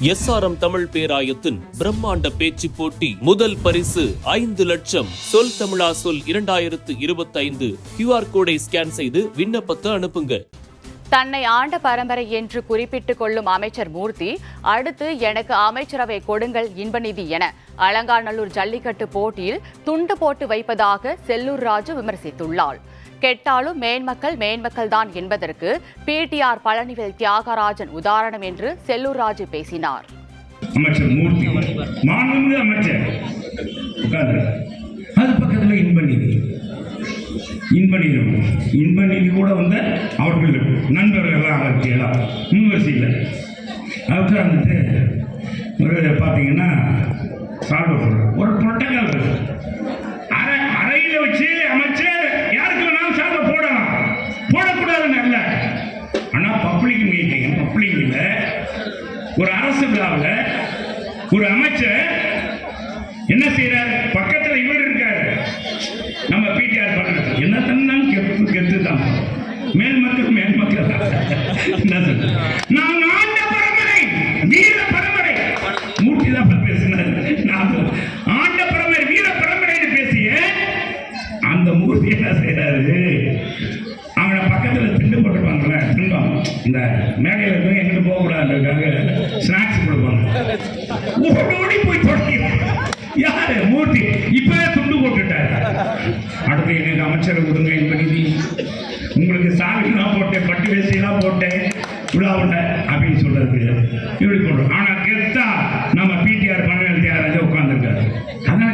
SRM Tamil பேராயத்தின் பிரம்மாண்ட பேச்சு போட்டி முதல் பரிசு 5 லட்சம். சொல் தமிழா சொல் 2025 QR கோடை ஸ்கேன் செய்து விண்ணப்பத்தை அனுப்புங்க. தன்னை ஆண்ட பரம்பரை என்று குறிப்பிட்டுக் கொள்ளும் அமைச்சர் மூர்த்தி அடுத்து எனக்கு அமைச்சரவை கொடுங்கள் இன்பநிதி என அலங்காநல்லூர் ஜல்லிக்கட்டு போட்டியில் துண்டு போட்டு வைப்பதாக செல்லூர் ராஜு விமர்சித்துள்ளார். கெட்டாலும் மேன்மக்கள் தான் என்பதற்கு PTR பழனிவேல் தியாகராஜன் உதாரணம் என்று செல்லூர் ராஜு பேசினார். அமைச்சர் மூர்த்தி மாண்புமிகு அமைச்சர் அது பக்கத்தில் இன்பநிதி கூட வந்து அவர்கள் நண்பர்கள் எல்லாம் எல்லாம் யூனிவர்சிட்டியில் உட்கார்ந்துட்டு ஒரு பார்த்தீங்கன்னா ஒரு புரோட்டோகால் அறையில் வச்சு அமைச்சர் யாருக்கு வேணாலும் சாப்பிட போடலாம், போடக்கூடாதுன்னு அல்ல. ஆனால் பப்ளிக்கில் ஒரு அரசு விழாவில் ஒரு அமைச்சர் என்ன செய்யறாரு, பக்கத்தில் இவர் இருக்காரு, நம்ம PTR பண்றது என்ன தன்னாலும் கெத்து தான் மேன்மக்கள் நான் ஆண்ட பரம்பரை வீர பரம்பரை மூர்த்தி தான் பேசினார். நான் ஆண்ட பரம்பரை வீர பரம்பரைன்னு பேசிய அந்த மூர்த்தி என்ன செய்யறாரு, அவனை பக்கத்தில் திண்டு போட்டுருப்பாங்கல்ல, தின்பம் இந்த மேடையில் இருந்து எங்கிட்டு போகக்கூடாதுக்காக ஸ்நாக்ஸ் கொடுப்பாங்க, ஓடி போய் தொடங்கிடுவாங்க. யாரு மூர்த்தி இப்பவே துண்டு போட்டுட்டாரு. அடுத்து எனக்கு அமைச்சரை கொடுங்க இன்பநிதி, உங்களுக்கு சாவிலாம் போட்டேன், பட்டு வேசியெல்லாம் போட்டேன், விழா உண்டை அப்படின்னு சொல்றதுக்கு இப்படி போடுறோம். ஆனா கெத்தா நம்ம PTR பழனிவேல் தியாகராஜா உட்கார்ந்துருக்காரு. அதனால